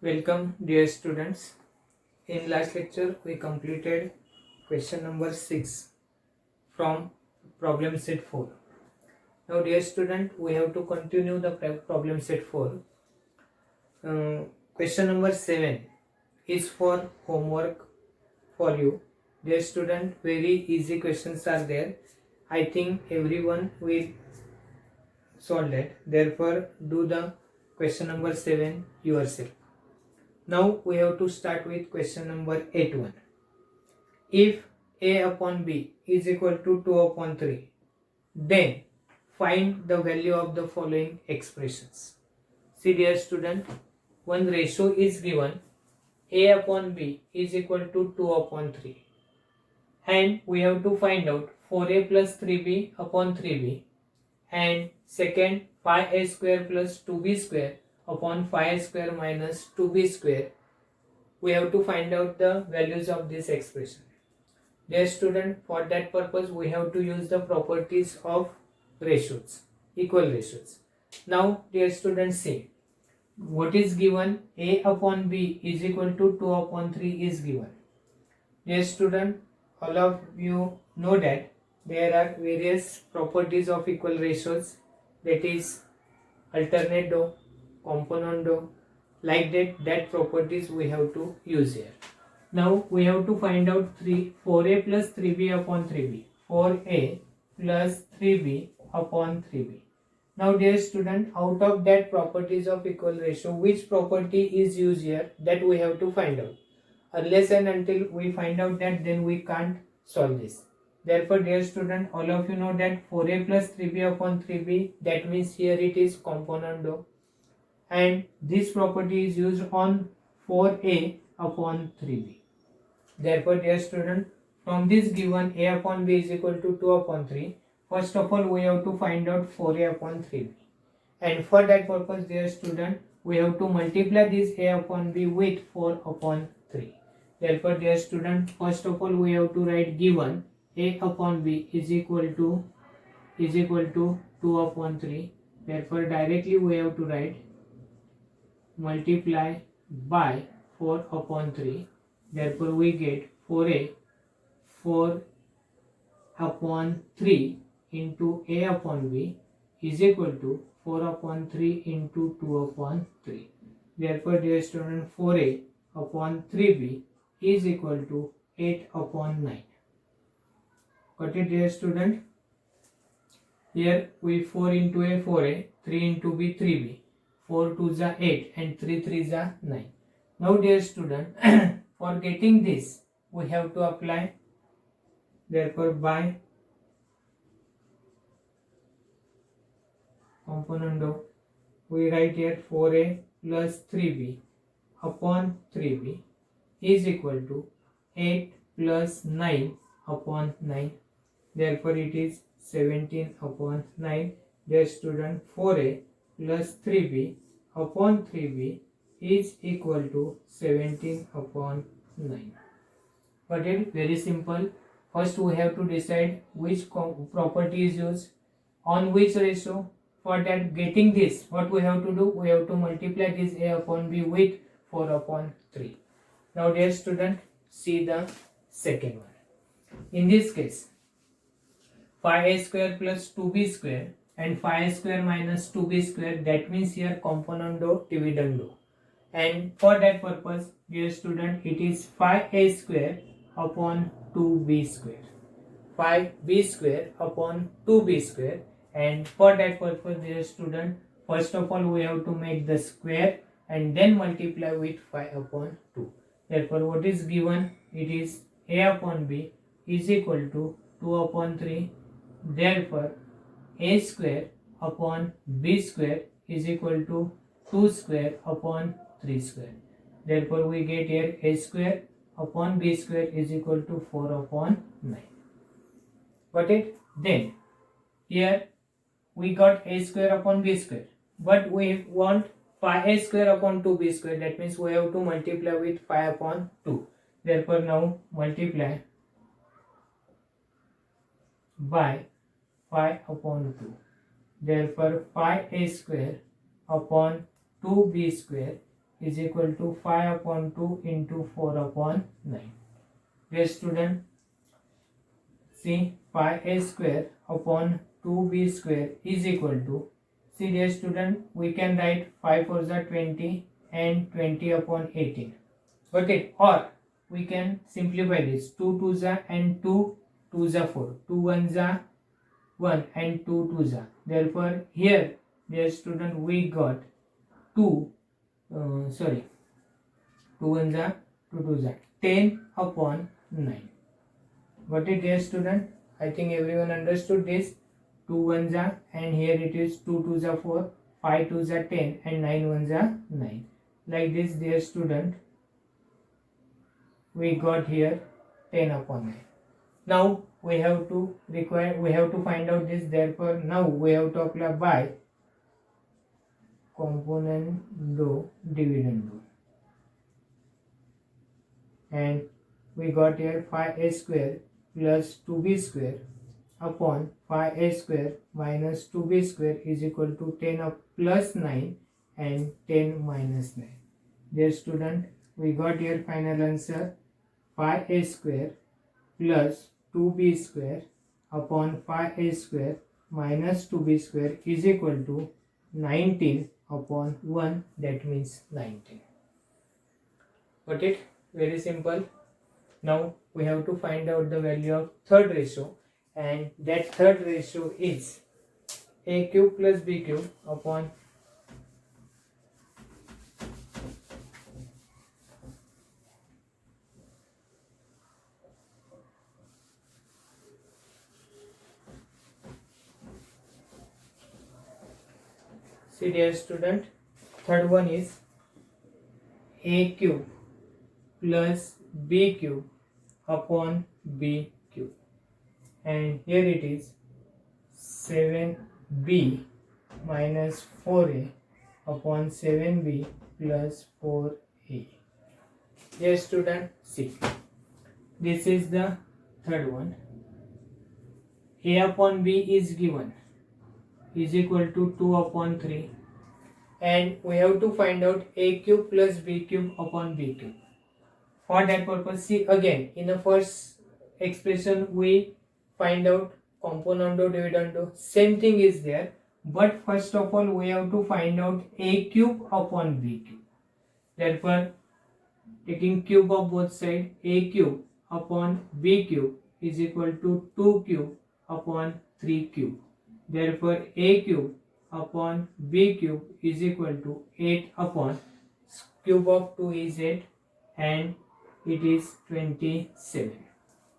Welcome dear students. In last lecture we completed question number 6 from problem set 4. Now dear student, we have to continue the problem set 4. Question number 7 is for homework for you. Dear student, very easy questions are there. I think everyone will solve that. Therefore do the question number 7 yourself. Now we have to start with question number 8.1. If a upon b is equal to 2 upon 3, then find the value of the following expressions. See dear student, one ratio is given, a upon b is equal to 2 upon 3, and we have to find out 4a plus 3b upon 3b, and second 5a square plus 2b square upon 5 square minus 2b square. We have to find out the values of this expression. Dear student, for that purpose we have to use the properties of ratios, equal ratios. Now dear student, see what is given, a upon b is equal to 2 upon 3 is given. Dear student, all of you know that there are various properties of equal ratios, that is alternate, component, like that properties we have to use here. Now we have to find out 4a plus 3b upon 3b, 4a plus 3b upon 3b. Now dear student, out of that properties of equal ratio, which property is used here, that we have to find out. Unless and until we find out that, then we can't solve this. Therefore dear student, all of you know that 4a plus 3b upon 3b, that means here it is component, and this property is used on 4a upon 3b. Therefore dear student, from this given a upon b is equal to 2 upon 3, first of all we have to find out 4a upon 3b, and for that purpose dear student, we have to multiply this a upon b with 4 upon 3. Therefore dear student, first of all we have to write given a upon b is equal to 2 upon 3. Therefore directly we have to write multiply by 4 upon 3. Therefore we get 4 upon 3 into a upon b is equal to 4 upon 3 into 2 upon 3. Therefore dear student, 4a upon 3b is equal to 8 upon 9. Got it dear student? Here we 4 into a 4a, 3 into b 3b, 4 2s are 8 and 3 3s are 9. Now dear student, for getting this we have to apply, therefore by component we write here 4a plus 3b upon 3b is equal to 8 plus 9 upon 9. Therefore it is 17 upon 9. Dear student, 4a plus 3b upon 3b is equal to 17 upon 9. But it very simple. First we have to decide which property is used on which ratio. For that, getting this, what we have to do, we have to multiply this a upon b with 4 upon 3. Now dear student, see the second one. In this case 5a square plus 2b square and 5 square minus 2b square, that means here component dividend, and for that purpose dear student, it is 5a square upon 2b square, 5b square upon 2b square, and for that purpose dear student, first of all we have to make the square and then multiply with 5 upon 2. Therefore what is given, it is a upon b is equal to 2 upon 3. Therefore a square upon b square is equal to 2 square upon 3 square. Therefore we get here a square upon b square is equal to 4 upon 9. Got it? Then here we got a square upon b square, but we want 5a square upon 2b square, that means we have to multiply with 5 upon 2. Therefore now multiply by 5 upon 2. Therefore 5a square upon 2b square is equal to 5 upon 2 into 4 upon 9. Dear student, see, pi a square upon 2b square is equal to, see dear student, we can write 5 4 are 20 and 20 upon 18. Okay, or we can simplify this, 2 2s are and 2 2s are 4, 2 1s are 1 and 2 2s are. Therefore, here dear student, we got 2 2 1s are 2 2s are 10 upon 9. Got it dear student? I think everyone understood this. 2 1s are and here it is 2 2s are 4, 5 2s are 10 and 9 1s are 9. Like this dear student, we got here 10 upon 9. Now we have to find out this. Therefore, now we have to apply by componendo dividendo, and we got here 5a square plus 2b square upon 5a square minus 2b square is equal to 10 up plus 9 and 10 minus 9. Dear student, we got here final answer 5a square plus 2b square upon 5a square minus 2b square is equal to 19 upon 1, that means 19. Got it? Very simple. Now we have to find out the value of third ratio, and that third ratio is a cube plus b cube upon see dear student, third one is a cube plus b cube upon b cube, and here it is 7b minus 4a upon 7b plus 4a. Dear student, see, this is the third one. A upon b is given is equal to 2 upon 3, and we have to find out a cube plus b cube upon b cube. For that purpose, see again, in the first expression we find out componendo dividendo, same thing is there, but first of all we have to find out a cube upon b cube. Therefore, taking cube of both sides, a cube upon b cube is equal to 2 cube upon 3 cube. Therefore, a cube upon b cube is equal to 8 upon cube of 2 is 8 and it is 27.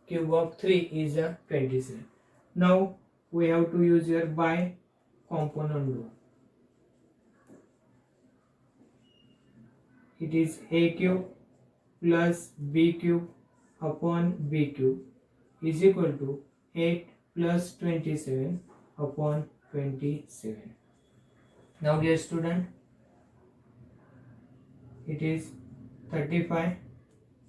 Cube of 3 is a 27. Now we have to use here by componendo. It is a cube plus b cube upon b cube is equal to 8 plus 27 upon 27. Now dear student, it is 35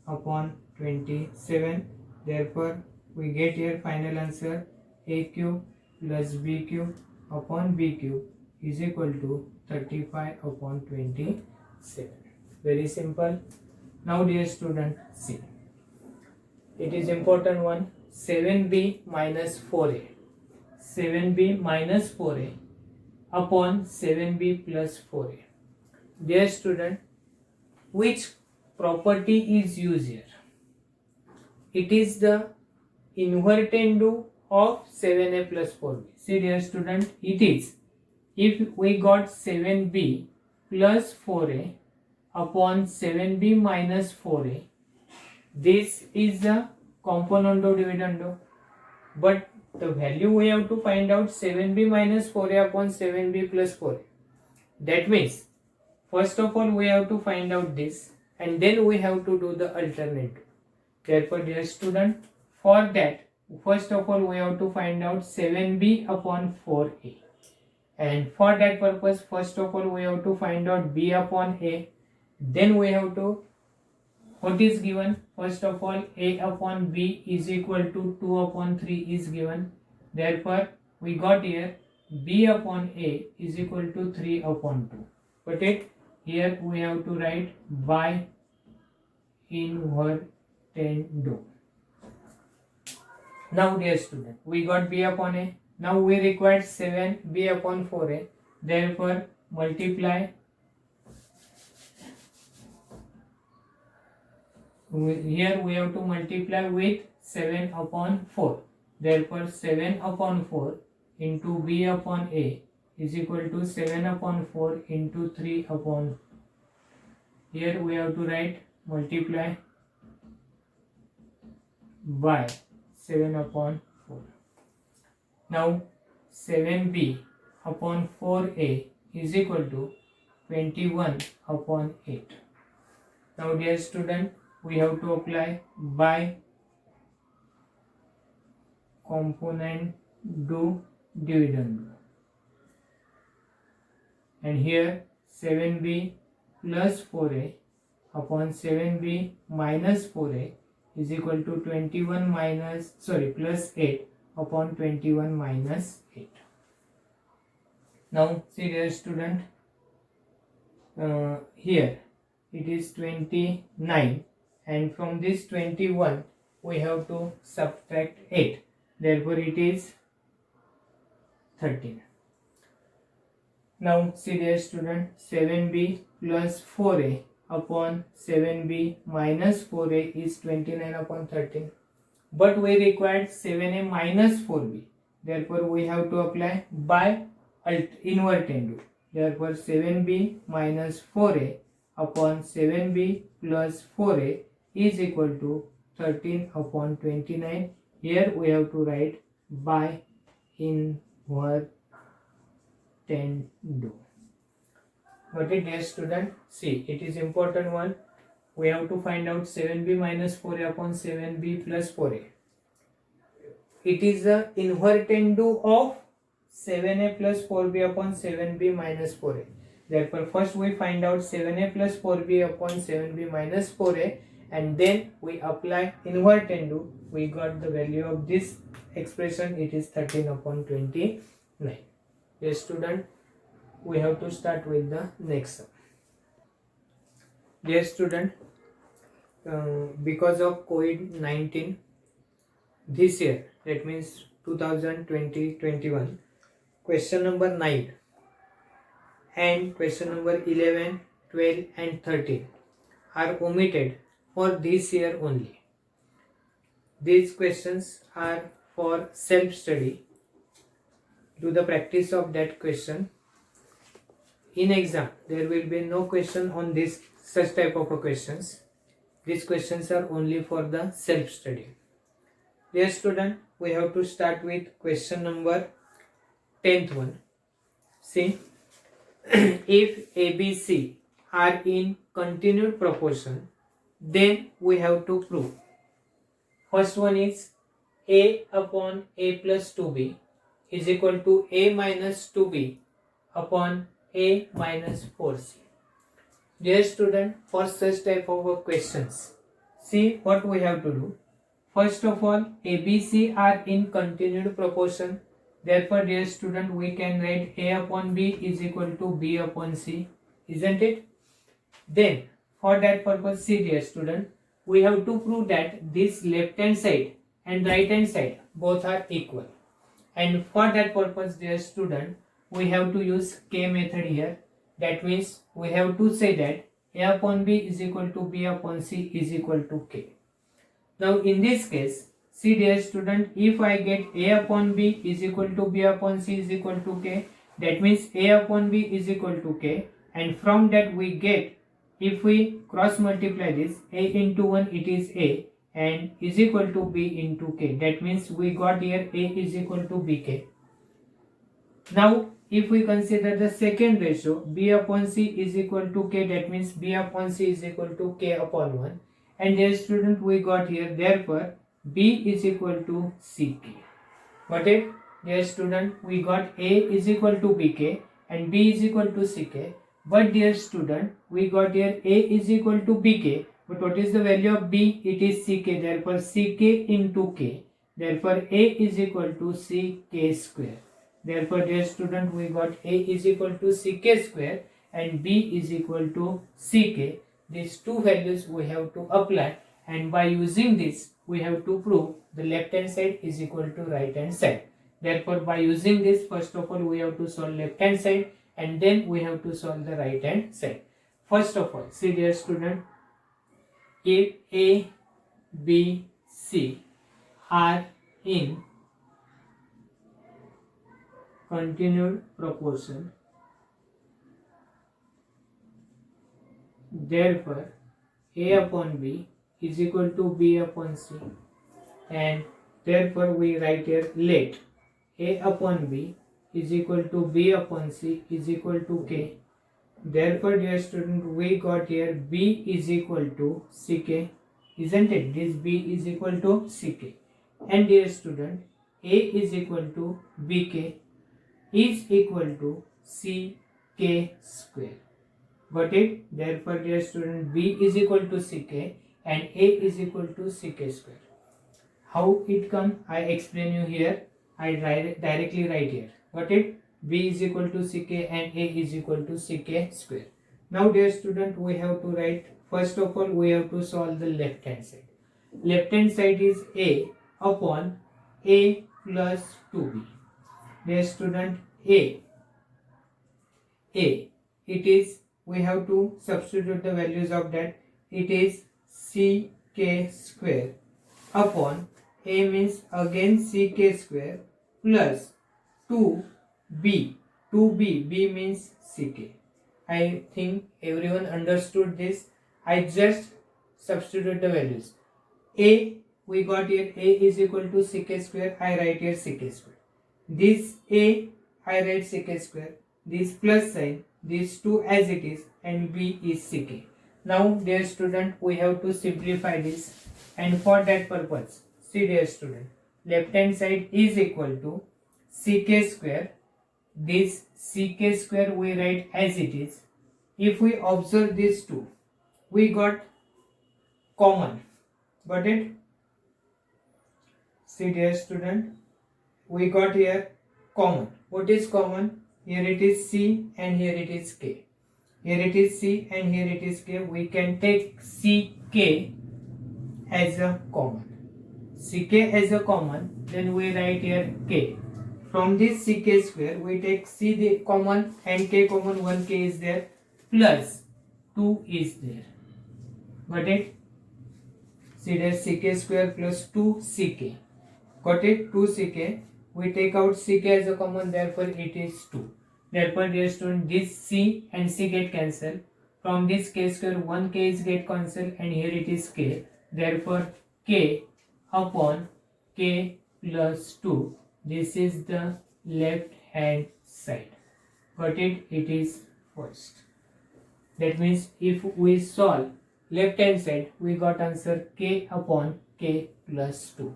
upon 27. Therefore, we get here final answer a cube plus b cube upon b cube is equal to 35 upon 27. Very simple. Now dear student, see, it is important one, 7b minus 4a. 7b minus 4a upon 7b plus 4a. Dear student, which property is used here? It is the invertendo of 7a plus 4b. See dear student, it is, if we got 7b plus 4a upon 7b minus 4a, this is the componendo dividendo, but the value we have to find out 7b minus 4a upon 7b plus 4a. That means, first of all we have to find out this and then we have to do the alternative. Therefore, dear student, for that, first of all we have to find out 7b upon 4a. And for that purpose, first of all we have to find out b upon a. Then we have to, what is given? First of all, a upon b is equal to 2 upon 3 is given. Therefore, we got here b upon a is equal to 3 upon 2. But it, here we have to write by invertendo. Now dear student, we got b upon a. Now we require 7b upon 4a. Therefore multiply. Here we have to multiply with 7 upon 4. Therefore 7 upon 4 into b upon a is equal to 7 upon 4 into 3 upon. Here we have to write multiply by 7 upon 4. Now 7b upon 4a is equal to 21 upon 8. Now dear student, we have to apply by component do dividend. And here 7b plus 4a upon 7b minus 4a is equal to 21 plus 8 upon 21 minus 8. Now see dear student, here it is 29, and from this 21 we have to subtract 8. Therefore it is 13. Now see dear student, 7b plus 4a upon 7b minus 4a is 29 upon 13. But we required 7a minus 4b. Therefore we have to apply by invertendo. Therefore 7b minus 4a upon 7b plus 4a is equal to 13 upon 29. Here we have to write by invertendo. Got it dear student? See, it is important one. We have to find out 7b minus 4a upon 7b plus 4a. It is the invertendo of 7a plus 4b upon 7b minus 4a. Therefore first we find out 7a plus 4b upon 7b minus 4a, and then we apply invertendo. We got the value of this expression. It is 13 upon 29. Dear student, we have to start with the next sum. Dear student, because of COVID-19 this year, that means 2020-21, question number 9 and question number 11, 12 and 13 are omitted for this year only. These questions are for self-study. Do the practice of that question. In exam, there will be no question on this such type of questions. These questions are only for the self-study. Dear student, we have to start with question number 10th one. See, if ABC are in continued proportion, then we have to prove. First one is A upon A plus 2B is equal to A minus 2B upon A minus 4C. Dear student, for such type of questions, see what we have to do. First of all, ABC are in continued proportion. Therefore, dear student, we can write A upon B is equal to B upon C, isn't it? Then, for that purpose, see dear student, we have to prove that this left hand side and right hand side both are equal. And for that purpose, dear student, we have to use K method here. That means we have to say that A upon B is equal to B upon C is equal to K. Now in this case, see dear student, if I get A upon B is equal to B upon C is equal to K, that means A upon B is equal to K, and from that we get, if we cross multiply this, A into 1 it is A and is equal to B into K. That means we got here A is equal to BK. Now if we consider the second ratio, B upon C is equal to K, that means B upon C is equal to K upon 1. And dear student, we got here, therefore B is equal to CK. Got it? Dear student, we got A is equal to BK and B is equal to CK. But dear student, we got here A is equal to BK. But what is the value of B? It is CK. Therefore CK into K. Therefore A is equal to CK square. Therefore dear student, we got A is equal to CK square. and b is equal to ck. These two values we have to apply, and by using this we have to prove the left hand side is equal to right hand side. Therefore, by using this, first of all we have to solve left hand side and then we have to solve the right hand side. First of all, see dear student, if A, B, C are in continued proportion, therefore A upon B is equal to B upon C, and therefore we write here let A upon B is equal to B upon C is equal to K. Therefore, dear student, we got here B is equal to Ck, isn't it? This B is equal to Ck. And dear student, A is equal to Bk is equal to Ck square. Got it? Therefore, dear student, B is equal to Ck and A is equal to Ck square. How it come? I explain you here. I directly write here. Got it? B is equal to Ck and A is equal to Ck square. Now dear student, we have to write, first of all we have to solve the left hand side. Left hand side is A upon A plus 2B. Dear student, A, it is, we have to substitute the values of that. It is Ck square upon A means again Ck square plus 2b, b means Ck. I think everyone understood this. I just substitute the values. A, we got here A is equal to Ck square, I write here Ck square. This A, I write Ck square. This plus sign, these two as it is, and B is Ck. Now dear student, we have to simplify this, and for that purpose, see dear student, left hand side is equal to Ck square. This Ck square we write as it is. If we observe these two, we got common. Got it? See dear student, we got here common. What is common? Here it is C and here it is K. Here it is C and here it is K. We can take Ck as a common. Ck as a common, then we write here K. From this Ck square, we take C the common and K common, 1 K is there, plus 2 is there. Got it? See there, Ck square plus 2 Ck. Got it? 2 Ck. We take out Ck as a common, therefore it is 2. Therefore, dear student, this C and C get cancelled. From this K square, 1 K is get cancelled and here it is K. Therefore, K upon K plus 2. This is the left hand side. Got it? It is first. That means if we solve left hand side, we got answer K upon K plus 2.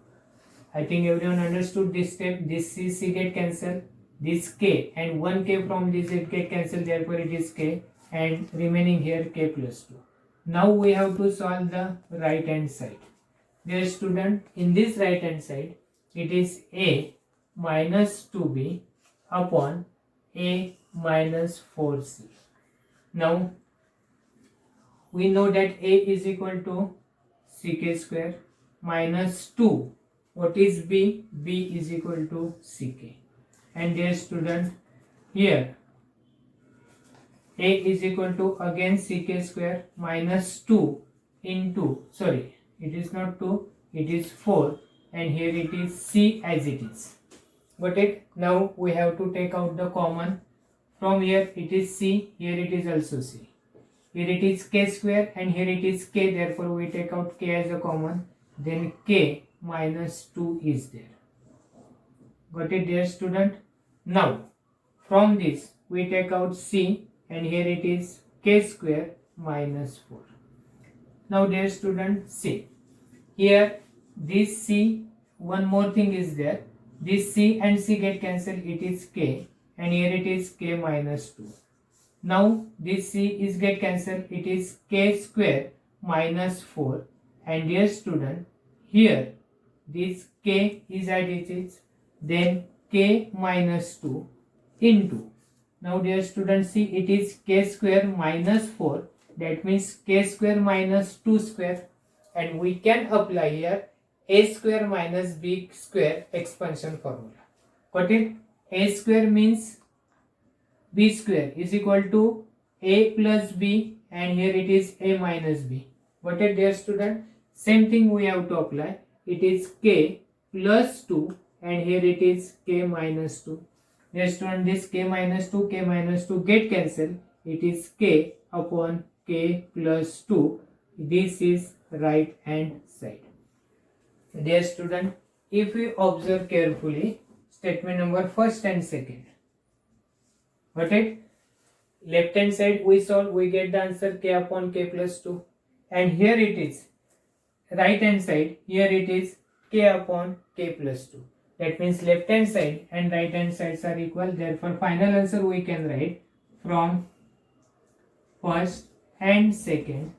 I think everyone understood this step. This C get cancelled. This K and 1 K from this it get cancelled. Therefore it is K and remaining here K plus 2. Now we have to solve the right hand side. Dear student, in this right hand side, it is A minus 2B upon A minus 4C. Now we know that A is equal to Ck square minus 2. What is B? B is equal to Ck. And dear student, here A is equal to again Ck square minus 2 into, sorry, it is not 2, it is 4, and here it is C as it is. Got it? Now we have to take out the common. From here it is C, here it is also C. Here it is K square and here it is K, therefore we take out K as a common, then K minus 2 is there. Got it, dear student? Now from this we take out C and here it is K square minus 4. Now dear student, see, here this C, one more thing is there, this C and C get cancelled, it is K, and here it is K minus 2. Now this C is get cancelled, it is K square minus 4, and dear student, here this K is as it is, then K minus 2 into Now dear students, see, it is k square minus 4. That means k square minus 2 square. And we can apply here a square minus b square expansion formula. Got it? A square means b square is equal to a plus b, and here it is a minus b. Got it, dear student? Same thing we have to apply. It is k plus 2, and here it is k minus 2. Dear student, this k minus 2 get cancelled. It is k upon k plus 2. This is right hand side. Dear student, if we observe carefully statement number first and second, got it? Left hand side we solve, we get the answer k upon k plus 2, and here it is right hand side, here it is k upon k plus 2. That means left hand side and right hand sides are equal. Therefore final answer we can write from first and second,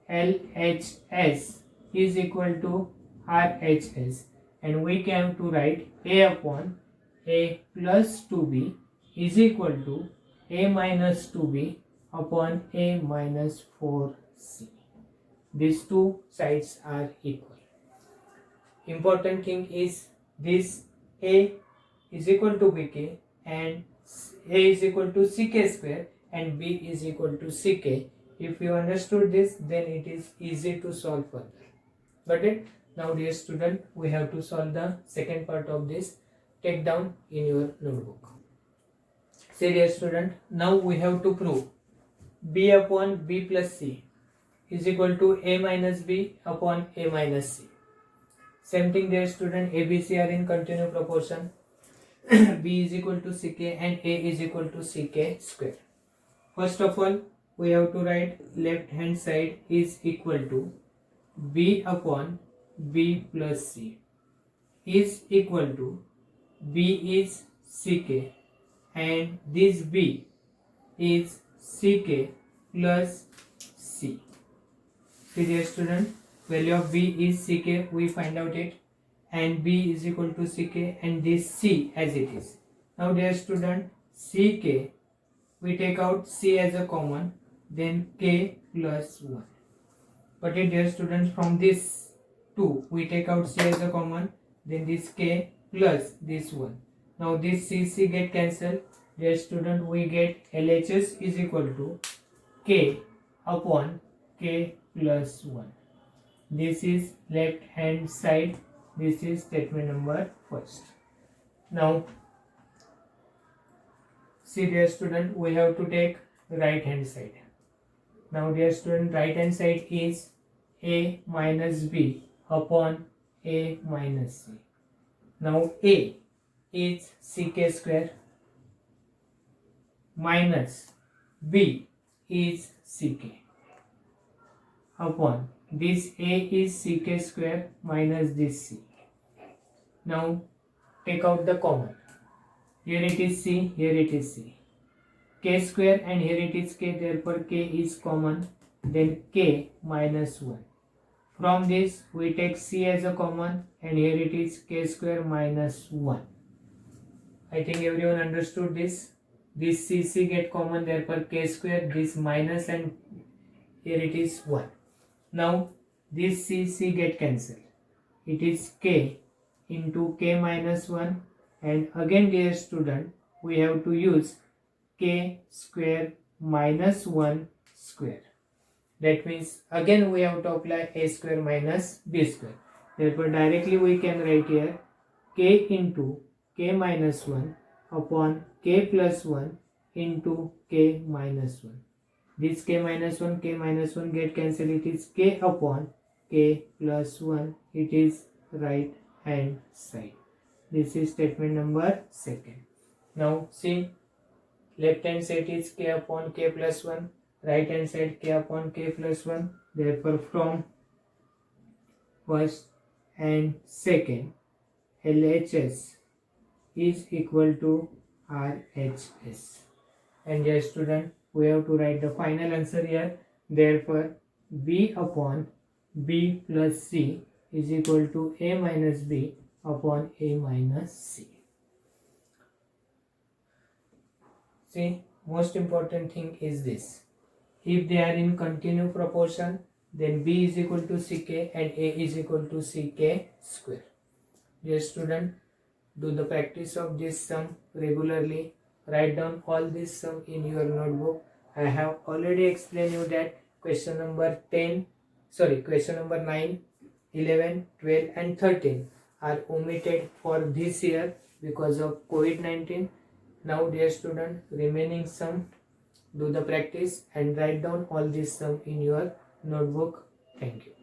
LHS is equal to RHS, and we can to write a upon a plus 2b is equal to a minus 2b upon a minus 4c. These two sides are equal. Important thing is this a is equal to bk and a is equal to ck square and b is equal to ck. If you understood this, then it is easy to solve further. Got it? Now dear student, we have to solve the second part of this. Take down in your notebook. Say dear student, now we have to prove b upon b plus c is equal to a minus b upon a minus c. Same thing dear student, a, b, c are in continuous proportion. b is equal to ck and a is equal to ck square. First of all, we have to write left hand side is equal to b upon b plus c is equal to b is ck and this b is ck plus c. See dear student, value of b is ck, we find out it, and b is equal to ck and this c as it is. Now dear student, ck, we take out c as a common, then k plus 1. But dear students, from this 2 we take out c as a common, then this k plus this 1. Now this c get cancelled. Dear student, we get LHS is equal to k upon k plus 1. This is left hand side. This is statement number first. Now see dear student, we have to take right hand side. Now dear student, right hand side is a minus b upon a minus c. Now a is ck square minus b is ck upon this a is ck square minus this c. Now take out the common. Here it is c, here it is c. K square and here it is k, therefore k is common, then k minus 1. From this we take c as a common and here it is k square minus 1. I think everyone understood this. This c get common, therefore k square, this minus, and here it is 1. Now this c get cancelled. It is k into k minus 1, and again dear student, we have to use k square minus 1 square. That means again we have to apply a square minus b square. Therefore directly we can write here k into k minus 1 upon k plus 1 into k minus 1. This k minus 1 get cancelled. It is k upon k plus 1. It is right hand side. This is statement number second. Now see, left hand side is k upon k plus 1, right hand side k upon k plus 1. Therefore from first and second, LHS is equal to RHS. And dear student, we have to write the final answer here. Therefore b upon b plus c is equal to a minus b upon a minus c. See, most important thing is this. If they are in continuous proportion, then b is equal to ck and a is equal to ck square. Dear student, do the practice of this sum regularly. Write down all this sum in your notebook. I have already explained you that question number 9, 11, 12 and 13 are omitted for this year because of COVID-19. Now dear student, remaining sum, do the practice and write down all this sum in your notebook. Thank you.